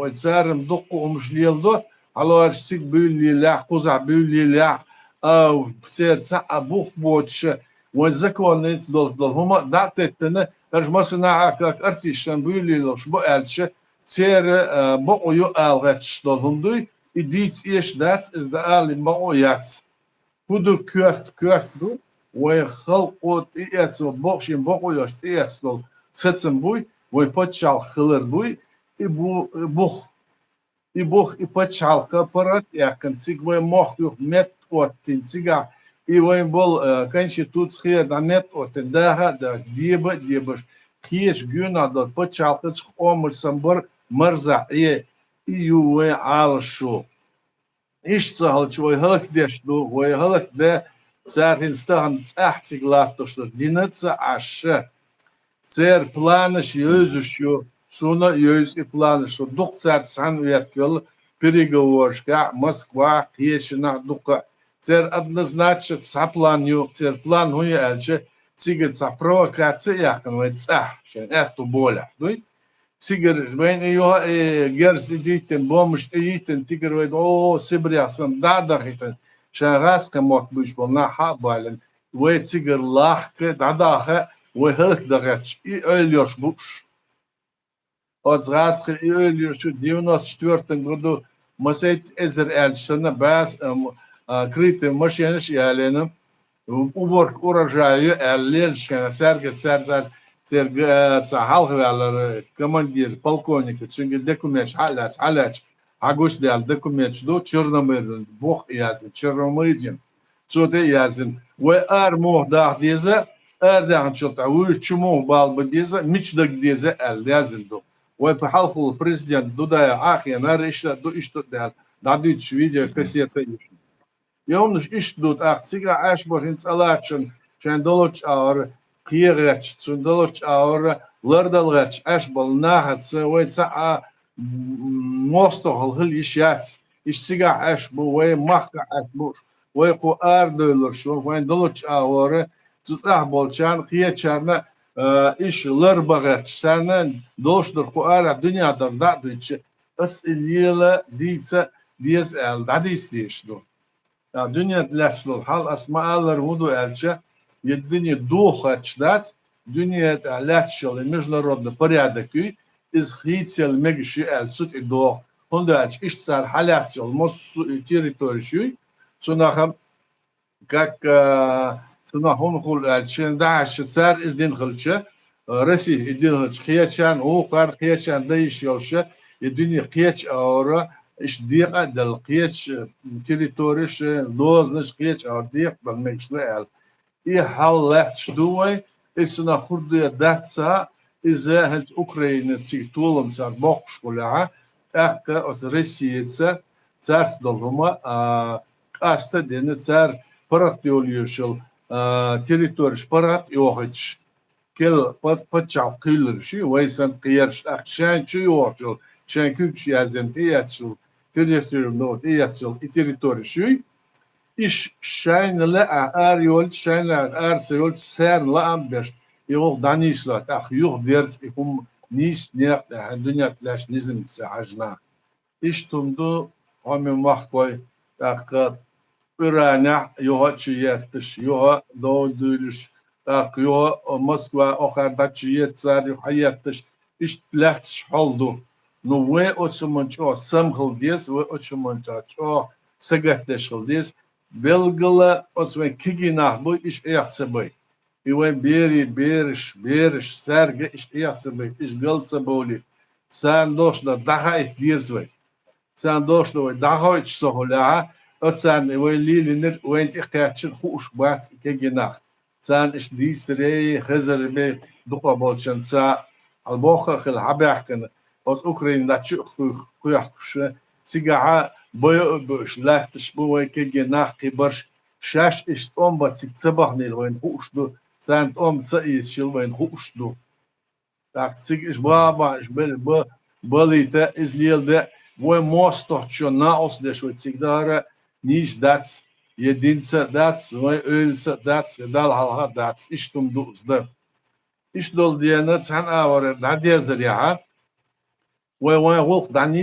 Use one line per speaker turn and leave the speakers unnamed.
وتسارم دقو ومشليلدو على رشتك بيولي لا قزع بيولي لا أو بسير تسعة بوخ بوتش وزكوا نيت دول هما دعتنا مثلا عاك ارتيشن بيولي لوش بو الش تسير بو يو الغتش دول هندوي يديت ايش دات از دا ال بو يات هدو كورت دو وخلقوت ايس بوخشين بو يوش ايس دول تسن بوي ويبتشال خلر بوي и почал капарат, я концигвой мох юх мет от тинцига, и вой был конституция да мет от дага да дебаш киеш гюна да почал кач омр самбар марза и юе алшу. Ишцахал чвой халк деш ду, вой халк де царин стахан цахтиг латто что динаца аша. Цер планыш юзушу Суна yüz planı şu doktor san uyatıl переговорка Москва кешина дука цер однозначно сапланю цер план хуя элче цигер са провокация якнвеца шен эту боля дуй цигер мен ее герсли дитен бомш дитен цигер вед о сибрясам да хитен шараска мот буш болна хабален ve цигер лахке да ve hık dagaç и ölüyor buş От Зразка июля 94 году Масейт Эзер Эльшина бас крытый машина шиаленом уборг урожаю Эльшина церга цахалхвалер командир полковник çünkü документ халяч агуш дел документ до Черномырдин бог yazın Черномырдин çote yazın ve armo da dize erdan çota uçumu balbı dize miçdak dize el yazın do وبحلقوا البريزيدنت دودا اخي انا ريش دو اشتو دال دادوش فيديو كاسيتا يوم نش اشتو اختيغا اشبر هنس الاتشن شان دولوش اور كيراتش تون دولوش اور لردالغاتش اشبل ناهتس ويتسا موستو هل يشاتس اشتيغا اشبو وي مخا اشبو وي قو اردولر شو وين دولوش اور تتاهبول شان قياتشارنا iş lırbağa çsenen doşdur kuara dünyadır da diçi as iliyla diyse diyes el da diyişdu ya dünya laşlo hal asmaalar vudu elçe yedini duhaçdat dünya laşlo международный порядок из хител мегши элçut до хондач işsar halat olmaz territoriju sonaham как Сынахун хул элчин даш цар издин хылчы Россия издин хылчы киячан уқар киячан дайш ёлшы идини кияч аура иш диqa дал кияч территориш дознаш кияч аур диq балмекшны эл и халлах шдуй исна хурдия датса иза хэл Украина титулом цар бохшкула акка ос Россияца царс долгума аста дени цар парат ёлюшыл территория парат йохич кел подчал кылыр ши вайсан кыярш акшан чуйорчул шан күч язден тиячул территория тиячул и территория ши иш шайнла ар йол шайнла ар сеол сэрла амбеш йол данишла ах юх дерс икум ниш не dünya тлаш низм сажна иш тумду ами махкой так Irana yoha çiyettiş, yoha doğduyluş, yoha Moskva okarda çiyetsar hayattiş, iştlehtiş oldu. No ve oçumunç o samhıl diye ve oçumunç o sagatleş diye belgala oçmen kiginah bu iş ayaksa bu. Ve beriş serge iş ayaksa bu, iş galsa boli. Sen doşla daha etdiyiz ve. Sen doşla daha hiç sohla Otsan ويليلنر وين إقياتشن خوش بات كجناح سان إش ديسري خزر بي دقة بولشن سا البوخة خل حبيحكن أوت أوكرين دا تشو خويحكش سيجاعة بيش لا تشبوه كجناح كبرش شاش إش توم باتسيك تسبحني وين خوش دو سان توم سايس شيل وين خوش دو تاك تسيك إش بابا إش باليتا إزليل دا وين موستو تشو ناوس دش وتسيك دارا Niş dats, yedinse dats, ve ölse dats, dal halha dats, iştum duzda. İş dol diyene sen avare, da diyazır ya ha. Ve volk dani